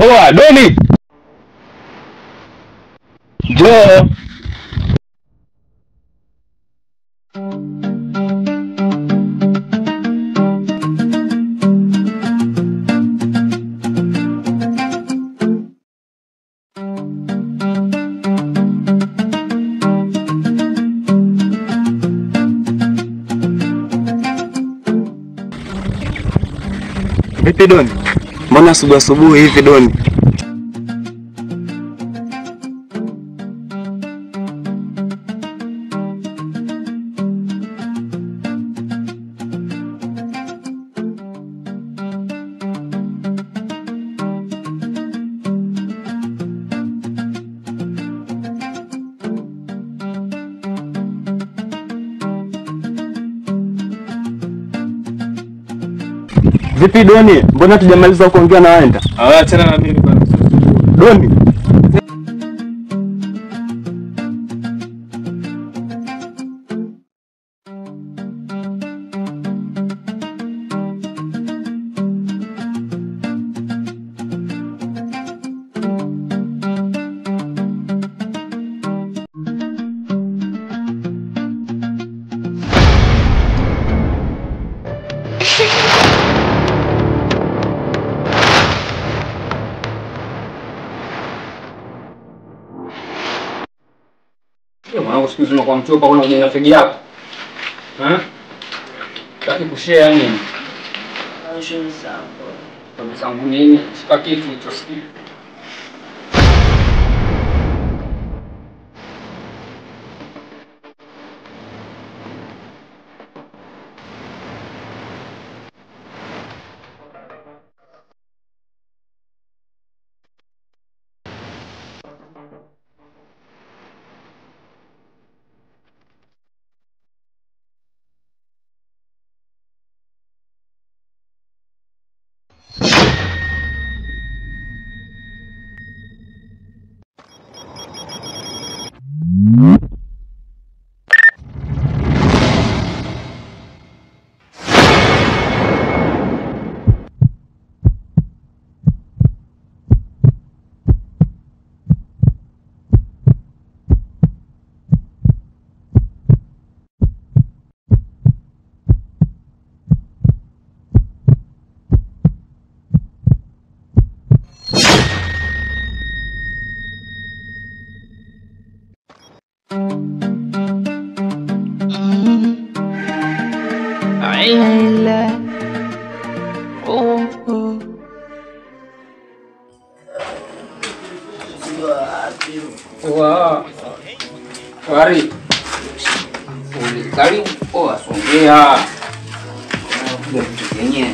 Oa, Doni! Njoo! Vipi Doni? Mbona asubuhi hivi Doni? Vipi Doni? Mbona tujamaliza kuongea na waenda? Achana na mimi bwana. Doni. Mwanangu siku hizi unakuwa mchopa kuna kwenye rafiki yako. Kaki kushare nini? Shughuli zangu. Shughuli zangu nini? Shika kitu hicho siku. Wah, Wari, kali, songea, begitunya,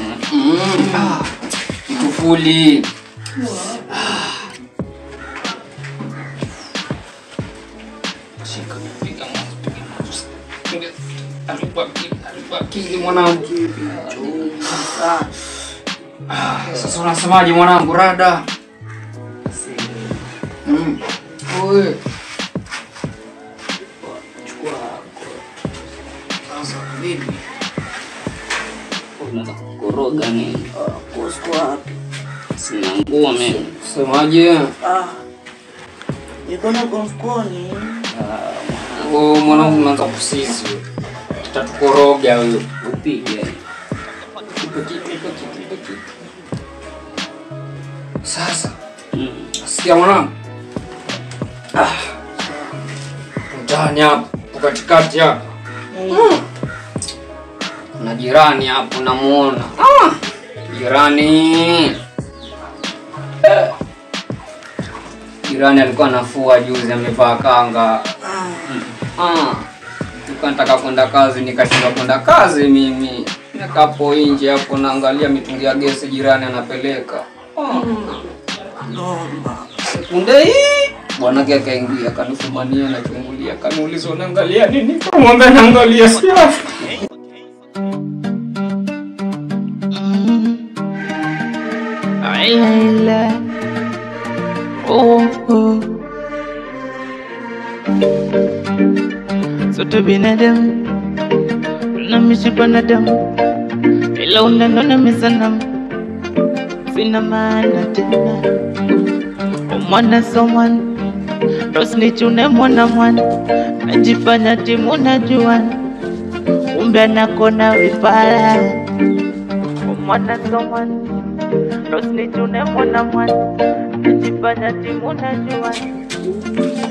itu fuli, Alibaki mwanangu, sasa unasemaje mwanangu rada? Oi. Chukua. Sasa bibi. Unataka kukoroga nini? Kuskwa wapi? Sina nguo mimi. Semaje? Niko na konskoni. Mwanangu unaanza kusisi. Tutakoroga wewe. Upige. Sasa. Sikia mwanangu. Ndani hapo katikati hapa. Kuna jirani hapo namuona. Jirani. Jirani alikuwa anafua juzi amevaa kanga. Nataka kwenda kazi nikashindwa kwenda kazi mimi. Nikapo nje hapo naangalia mitungi ya gesi jirani anapeleka. Sekunde hii bwanake akaingia kanifumania na chungulia kaniuliza unaangalia nini? Kamwambia naangalia siafu. Aila. Sote binadamu na mishipa na damu, ila unanona misanamu sina maana tena. Mwana someone rosnichune mwana najifanya timu najua kumbe nakona vipara. Mwana someone rosnichune mwana najifanya timu najua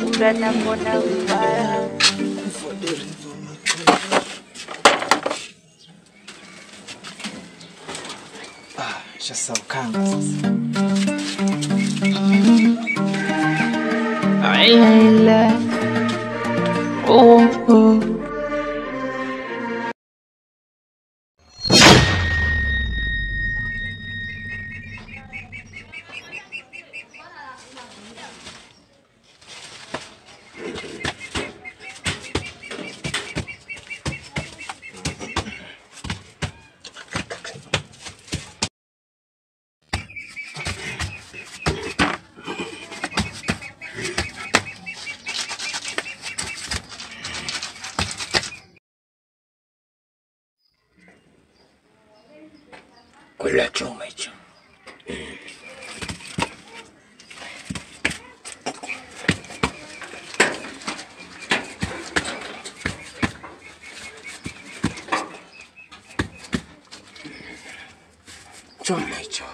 kumbe nakona vipara. Shasaukanga sasa. Aila. Kula chuma hicho. Choma hicho.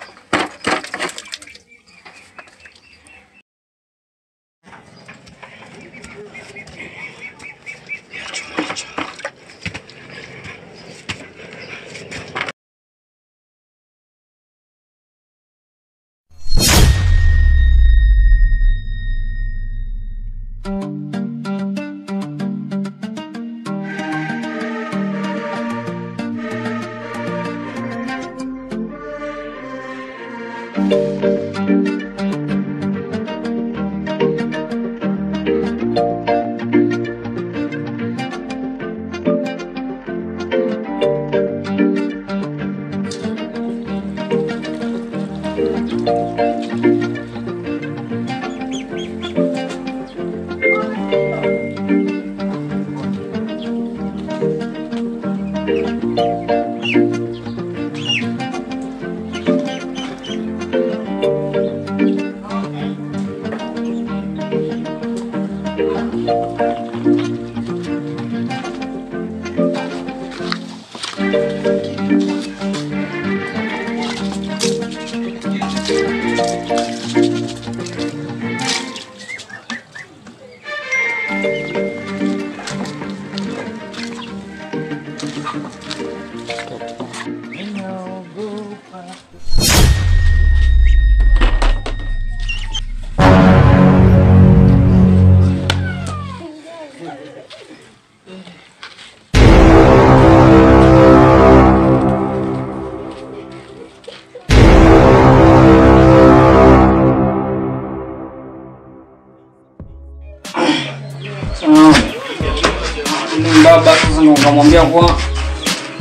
Baba sasa nikamwambia kwa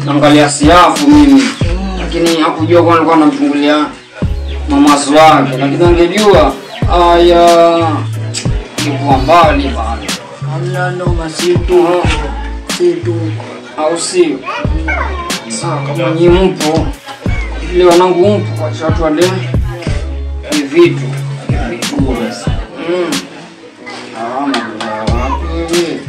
naangalia siafu mimi, lakini hakujua kwa alikuwa anamfungulia mama wake, lakini angejua haya watu wa mbali bana. Hamna noma, situ Au sio? Sawa, kama nyinyi mpo ile wanangu mpo, wacha watu wale vitu basi. Wapi?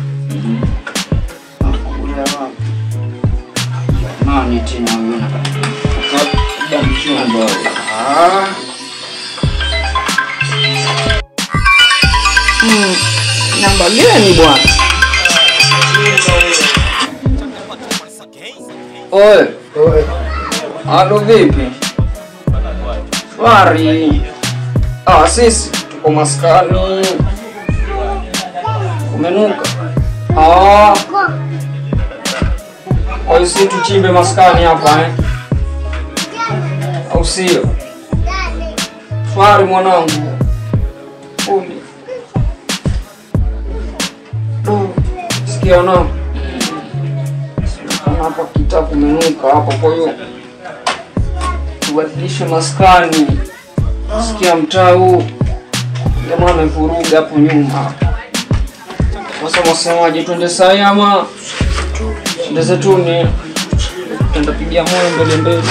Nani tena huyo na kaka mchumba? Namba gani bwana? Oe. Halo vipi? Shwari. Sisi tuko maskani. Umenuka? Kwa hiyo sisi tuchimbe maskani hapa Au sio? Shwari mwanangu. Uli. Sikia na. Hapa kitabu kumenuka hapa, kwa hiyo tubadilishe maskani. Sikia mtaa huu jamaa amevuruga hapo nyuma. Sasa msemaje, twende saa ama twende zetuni? Twende pigia moyo mbele.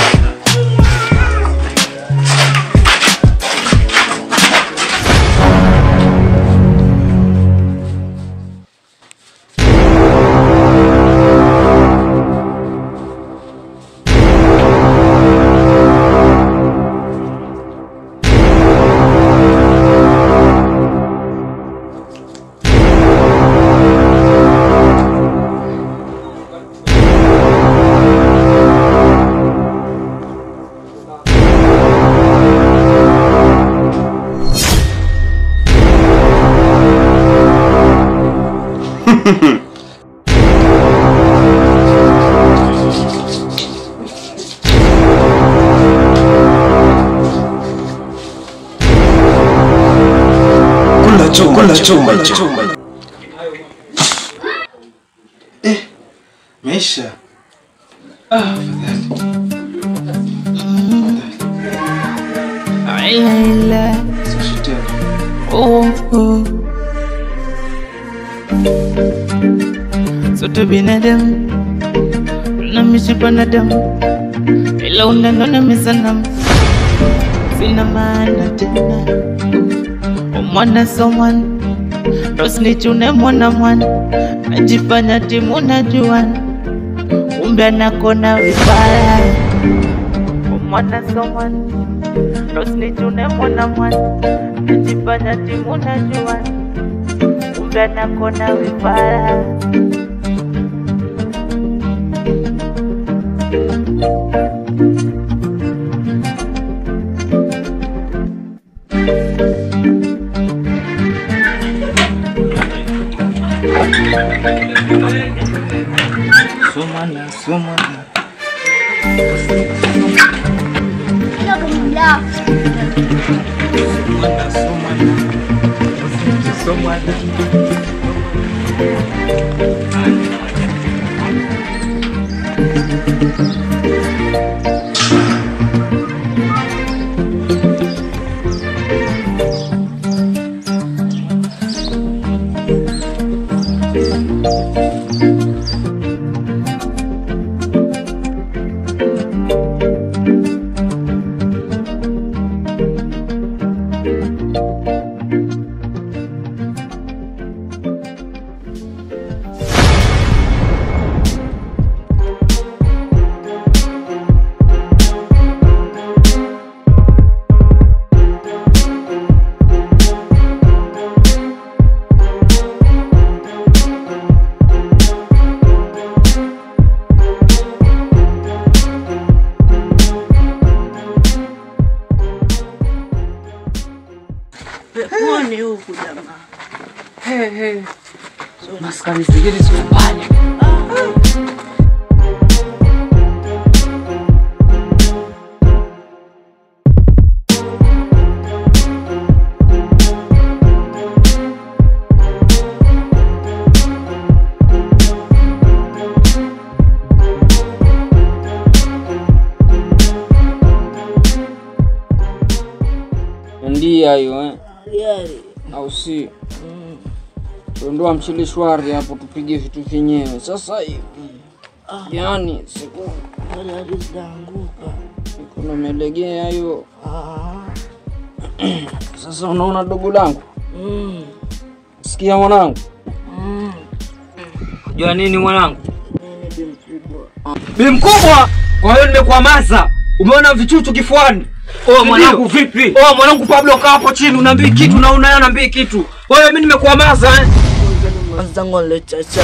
Kula chuma. Meisha. Aila. Sote binadamu na mishipa na damu, ila unanona mizanamu, sina maana tena. Mwana someone Rosnichune mwana najifanya timu najua, kumbe nakona vibaya. Mwana someone Rosnichune mwana najifanya timu najua, kumbe nakona vibaya. Sumana. Peponi huku jamaa. So maskani zingine sio mbali. Ndia hiyo Gari. Au si? Ondoa mchele shwari hapo tupige vitu vyenyewe. Sasa hivi. Yaani siku Tayari zitaanguka. kuna melegea hiyo. Sasa unaona dogo langu? Sikia mwanangu. Jua nini mwanangu? Mimi mkubwa. Bi mkubwa. Kwa hiyo nimekuamaza. Umeona vichuchu kifuani? Oh mwanangu vipi? Oh mwanangu Pablo kaa hapo chini unaambia kitu na unaambia kitu. Wewe mimi nimekuamaza Kwanza ngole chacha.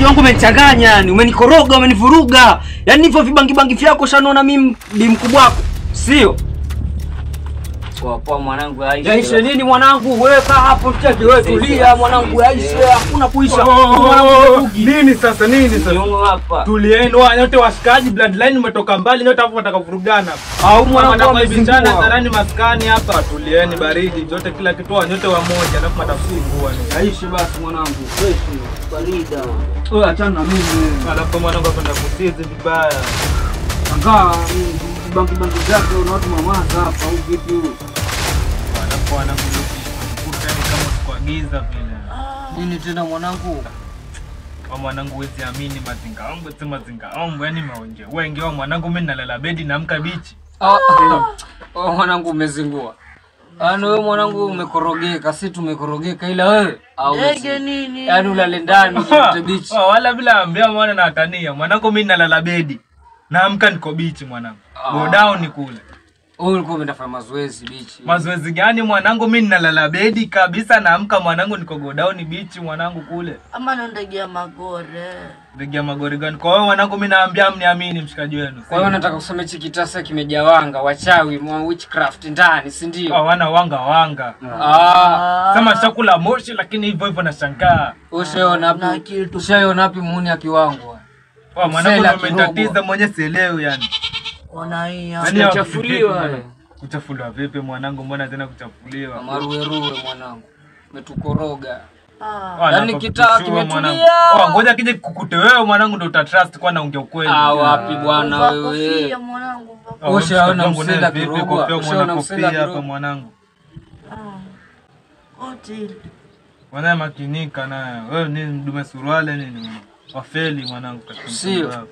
wangu umenichanganya yani, umenikoroga, umenivuruga. Yaani hivyo vibangi vyako shanaona mimi bi mkubwa wako. Sio? Kwa mwanangu Aisha. Yaisha nini mwanangu? Wewe kaa hapo cheki wewe tulia mwanangu Aisha, hakuna kuisha. Nini sasa? Nini sasa? Nyongo hapa. Tuliendwa nyote washikaji, bloodline umetoka mbali, nyote hapo wataka kuvurugana. Au mwanangu amebishana hadharani maskani hapa. Tulieni baridi, yote kila kitu nyote wamoja, alafu matafungua ni. Aisha basi mwanangu, fresh barida. Wewe achana na mimi. Alafu mwanangu akwenda kusizi vibaya. Angaa bangi zake una watu mamaza hapa au vipi huyo? Mwanangu kutani kama kuagiza vile. Nini tena mwanangu? Kwa mwanangu wezi amini mazinga wangu yani maonje. Wengi wa mwanangu mimi nalala bedi naamka bichi. Mwanangu umezingua. Wewe mwanangu umekorogeka, si tumekorogeka ila wewe au Ndege nini? yaani ulale ndani uje bichi. Wala bila ambia mwana na atania. Mwanangu mimi nalala bedi. Naamka niko bichi mwanangu. Go down ni kule. Wewe ulikuwa umeenda kufanya mazoezi bichi. Mazoezi gani mwanangu? Mimi nalala bedi kabisa, naamka mwanangu niko go down bichi mwanangu kule. Ama na ndege ya magore. Ndege ya magori gani? Kwa hiyo mwanangu mimi naambia mniamini mshikaji wenu. Kwa hiyo nataka kusema hichi kitasa kimejawanga wachawi mwa witchcraft ndani, si ndio? Hawana wanga. Sema chakula moshi lakini hivyo nashangaa. Ushaona wapi muuni akiwangu? Mwanangu umetatiza mwenyewe sielewi yani. Ona hii Kuchafuliwa. Kuchafuliwa vipi mwanangu? Mbona tena kuchafuliwa? Maruweruwe mwanangu. Umetukoroga. Yaani kitaa kimetulia. Ngoja kije kukute wewe mwanangu ndio utatrust kwa naongea ukweli. Wapi bwana wewe? Kofia mwanangu. Ushaona msela kirogwa. Ushaona msela hapa mwanangu. Hotel. Wana makinika naye. Wewe ni mdume suruale nini? Wafeli mwanangu katika sio.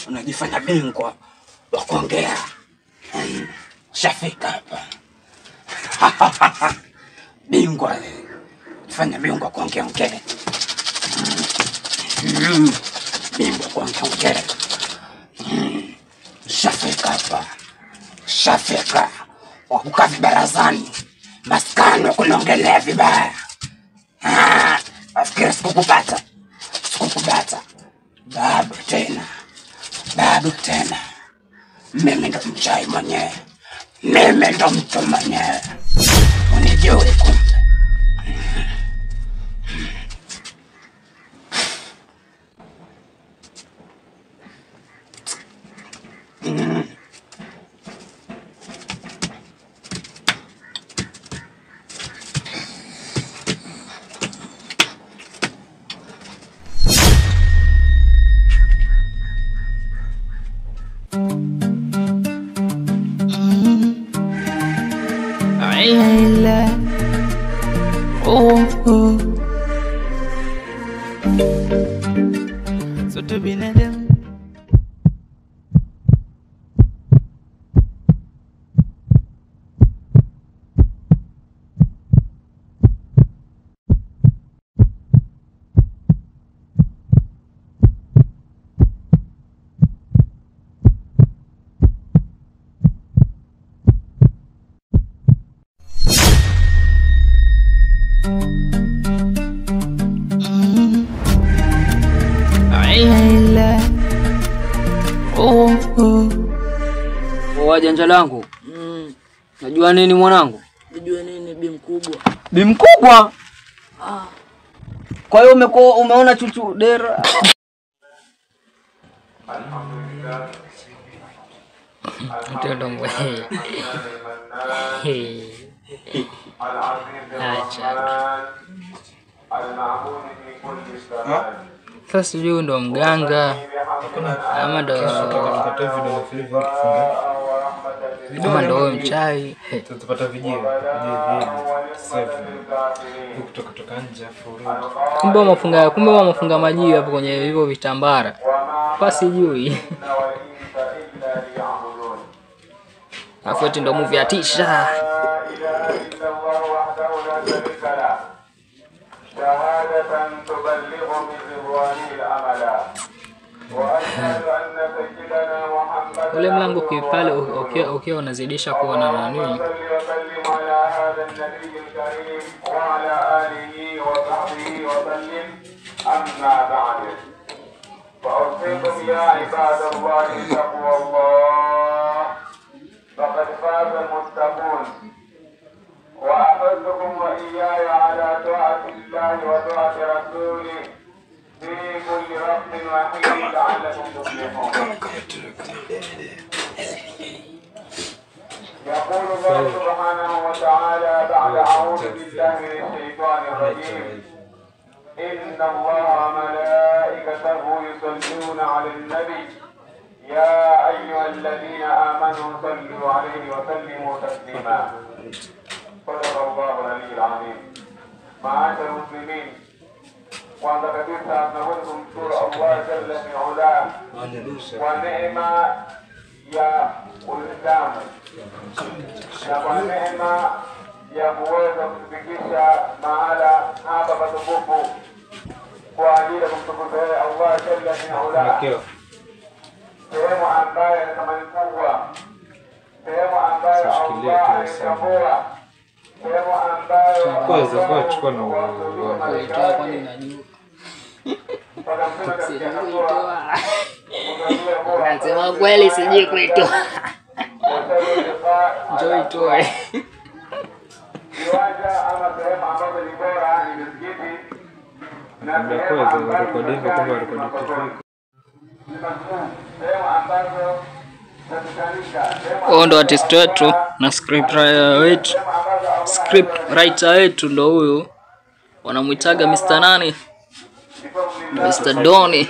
Unajifanya bingwa wa kuongea. Shafika hapa. Bingwa. Fanya bingwa kuongea ongea. Bingwa kuongea ongea. Shafika hapa. Shafika. Wakukaa barazani. Maskani wakunongelea vibaya. Afikiri sikukupata. Sikukupata. Bado tena. Mimi ndo mchai mwenyewe. Mimi ndo mtu mwenyewe. Unijue kumbe. Sote binadamu. Janja langu. Najua nini mwanangu? Najua nini bi mkubwa? Bi mkubwa? Kwa hiyo umeona chuchu dera. Mtoto mwe. Sasa sijui ndo mganga ama ndo kama ndo mchai. Tutapata video kutoka nje afu. Kumbe wamefunga maji hapo kwenye hivyo vitambara. Kwa sijui. Afu eti ndo movie atisha. Ule mlango kipale ukiwa unazidisha kuona nani. فأوصيكم يا عباد الله تقوى الله فقد فاز المتقون وأحثكم وإياي على طاعة الله وطاعة رسوله في كل وقت وحين لعلكم تفلحون. يقول الله سبحانه وتعالى بعد أعوذ بالله من الشيطان الرجيم إن الله وملائكته يصلون على النبي يا أيها الذين آمنوا صلوا عليه وسلموا تسليما. صدق الله العلي العظيم. معاشر المسلمين kwanza kabisa tunaweza kumshukuru Allah jalla fi ula kwa neema ya Uislamu na kwa neema ya kuweza kutufikisha mahala hapa patukufu kwa ajili ya kumtukuza Allah jalla fi ula, sehemu ambayo ina thamani kubwa, sehemu ambayo Allah alitambua, sehemu ambayo kwa chukua na Kuitoa kwani najua. Nasema kweli sijui kuitoa. Njoo itoe. viwanja ama sehemu ambazo ni bora ni misikiti na sehemu ambazo Huyo ndo artist wetu na script writer wetu ndo huyo. Wanamuitaga Mr. nani? Mr. Doni.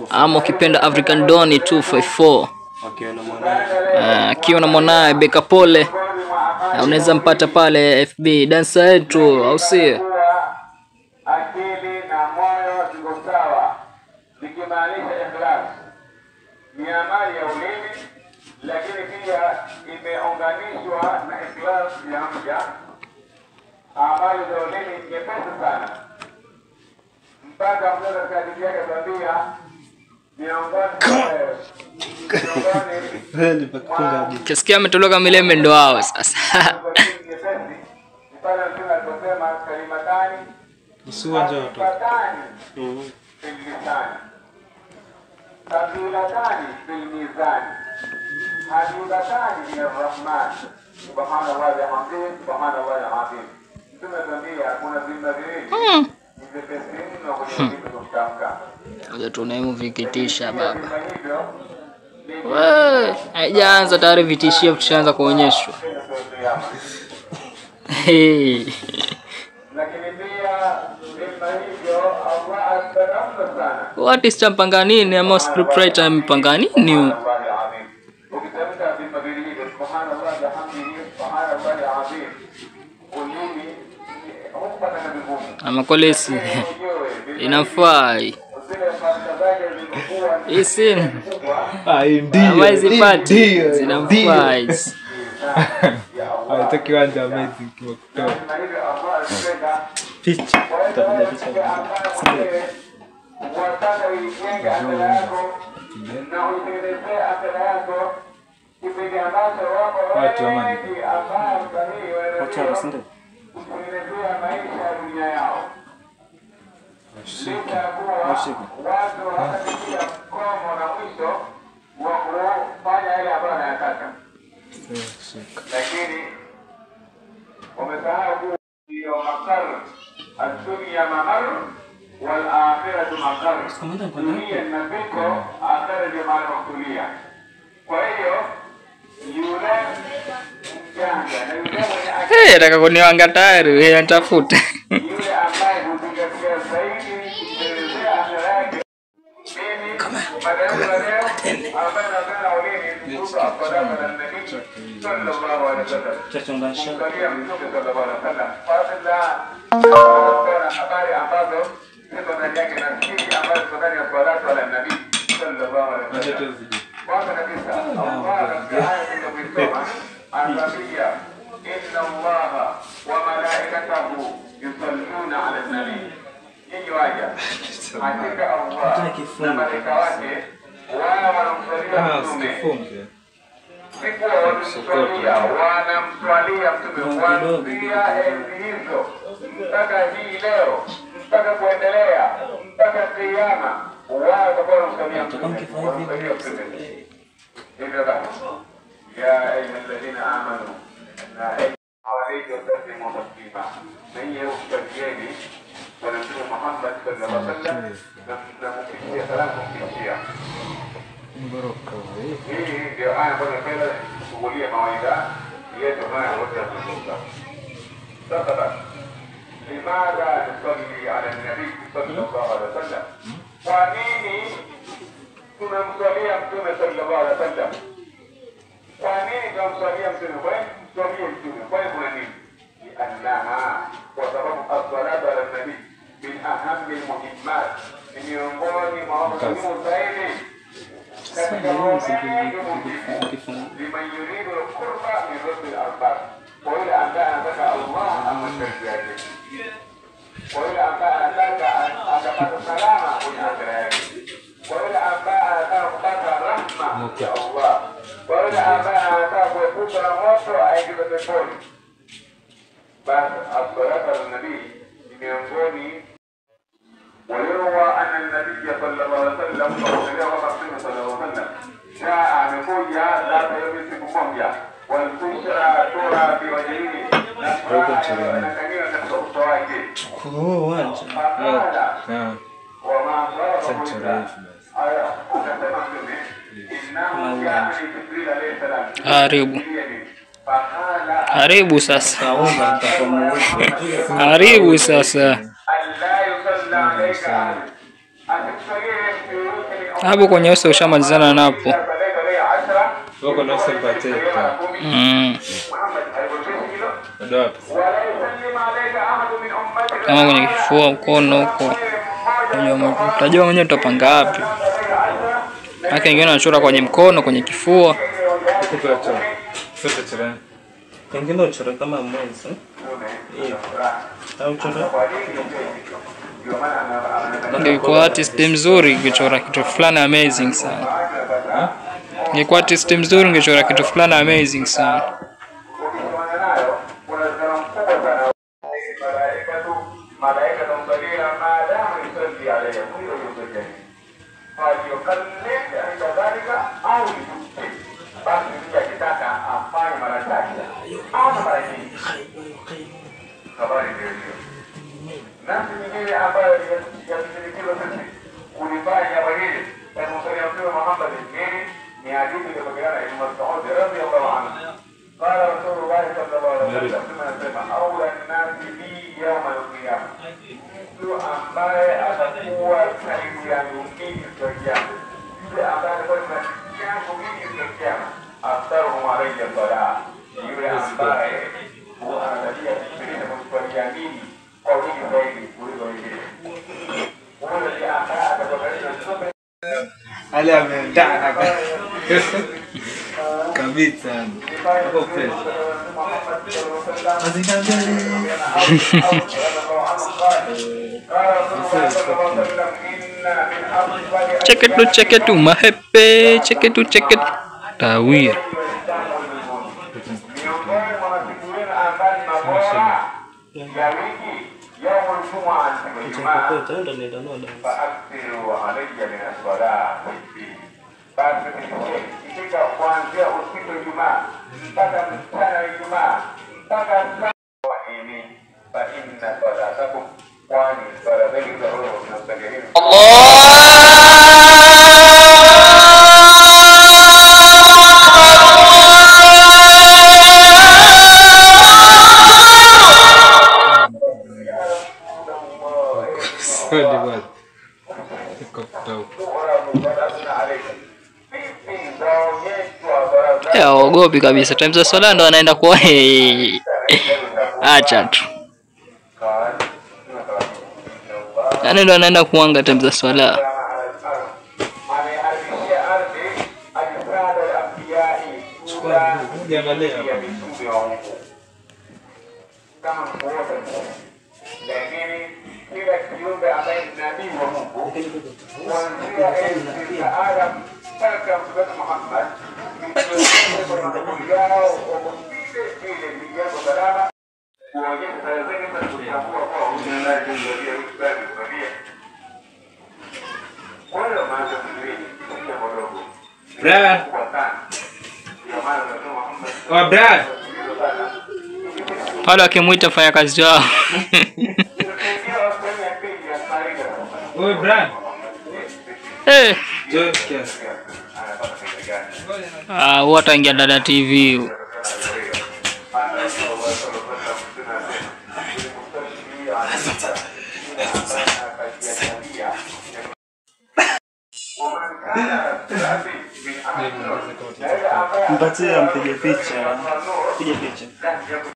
Ama ukipenda African Doni 254. Akiwa na mwanae Beka Pole. Unaweza mpata pale FB dancer yetu au sio? akili na moyo ziko sawa, ikimaanisha ikhlas ni amali ya ulimi, lakini pia imeunga kuunganishwa na ikhlas ya mja ambayo zaulini nyepesi sana mpaka mtoto katika hadithi yake tabia miongoni Kisikia ametoloka Milembe ndo hao sasa. pale mtume aliposema kalimatani usiwanja watu ثقيلتان في الميزان حبيبتان من الرحمن سبحان الله وبحمده سبحان الله العظيم. Tumeambia kuna vima viwili ni vyepesi mno kwenye vitu kutamka. Ngoja tunaimu vikitisha baba. Wewe, haijaanza tayari vitishio tushaanza kuonyeshwa. Lakini pia vima hivyo Allah ataramna sana. What is champanga nini ama scriptwriter amepanga nini? Ukitamka vima viwili subhanallah bihamdihi subhanallah alazim. Ulimi hupata na vigumu. Ama kolesi. Inafaa. Isi. ndio Hizi party zinafaa. Hata kiwanja amazing kwa kutoa picha tutapiga picha wataka uijenge akili yako na uitengenezee akili yako kipindi ambacho watu wengi ambao msanii utengenezea maisha ya dunia yao. Licha ya kuwa watu wanafikia mkomo na mwisho wa kufanya yale ambayo wanayataka, lakini wamesahau kuwa ndio makar ad-dunya mamar wal akhiratu makar. Dunia ni mapito, akhira ndio mahali pa kutulia. Kwa hiyo yule mjanja na yule mwenye akili Nataka kuniwanga tayari wewe nitafuta. yule ambaye huzingatia zaidi kuelezea akhira yake. Mimi madai ya leo ambaye napenda ulini kuhusu afadhali na nabii sallallahu alaihi wasallam. Kumkalia mtume sallallahu alaihi wasallam. Fadhila habari ambazo ziko ndani yake na siri ambazo ziko ndani ya salatu ala nabii sallallahu alaihi wasallam. Kwanza kabisa Allah katika aya tulizosoma anatuambia inna Allaha wa malaikatahu yusalluna ala nabii. Nyinyi waja, hakika Allah na malaika wake wao wanamsalia mtume. Siku wanamswalia mtume kuanzia enzi hizo mpaka hii leo mpaka kuendelea mpaka kiyama, wao watakuwa wanamswalia mtume. Hivyo basi, ya ayyuhalladhina amanu na alayhi wasallimu taslima, na hiyo utakieni Bwana Mtume Muhammad sallallahu alaihi wasallam na mkishia salamu mkishia. Hii ndio aya ambayo napenda kushughulia mawaidha yetu haya wote tunazungumza. Sasa basi, limadha nusalli ala nabii sallallahu alaihi wasallam? Kwa nini tunamswalia mtume sallallahu alaihi wasallam? Kwa nini tunamswalia mtume? Kwa nini tumswalie mtume? Kwa nini kuna nini? Annaha, kwa sababu as-salatu ala nabii min ahammi al-muhimmat, ni miongoni mwa mambo muhimu zaidi katika liman yuridu al-qurba min rabbil arbab, kwa yule ambaye anataka Allah amwekee yake, kwa yule ambaye anataka atapata salama kwenye akhira yake, kwa yule ambaye anataka kupata rahma ya Allah, kwa yule ambaye anataka kuepuka na moto aingie peponi. Basi as-salatu ala nabii ni miongoni. ويروى أن النبي صلى الله عليه وسلم صلى الله عليه وسلم جاء بقوية ذات يوم سبحانه والبشرى ترى في وجهه وما Haribu sasa. Haribu sasa. Hapo kwenye uso ushamalizana napo. wako na sympathy kama kwenye kifua, mkono huko. Utajua mwenyewe utapanga wapi. Haki wengine wanachora kwenye mkono, kwenye kifua. Sote chora. Kengine uchora kama mwezi. Au chora. Ingekuwa artist mzuri ingechora kitu fulani amazing sana. Ingekuwa artist mzuri ingechora kitu fulani amazing sana. Nafsi nyingine ambayo yashirikiwa sisi kulifanya jambo hili na kumsalia Mtume Muhammad ni hadithi iliyotokana na Ibn Mas'ud radhiyallahu anhu. Qala Rasulullah sallallahu alaihi wasallam, anasema awla an-nasi bi yawm al-qiyamah, mtu ambaye atakuwa karibu yangu mimi siku ya kiyama, yule ambaye atakuwa karibu yangu mimi siku ya kiyama, aftaruhum alayya salah, yule ambaye huwa anatabia kusikiliza kumswalia mimi kwa wingi zaidi kuliko wengine. Huyo ndiye ambaye atakapokalisha mtume Ale ameendana kabisa. Hapo fresh. Cheketu mahepe, cheketu tawir. فأكثروا علي من الصلاة basi ikifika kuanzia usiku wa Ijumaa mpaka mchana wa Ijumaa mpaka saa hii fa inna salatakum, kwani sala zenu za roho zinastahili Ogopi kabisa. Time za swala ndo anaenda kwa acha tu. Yaani ndo anaenda kuanga time za swala. lakini kila kiumbe ambaye ni nabii wa Mungu kuanzia enzi za Adam mpaka Mtume Muhammad Brad. Oh, Brad. Wale wakimuita fanya kazi yao. Oh, Brad. Eh. Wataingia Dada TV. Mpatie ampige picha. Piga picha.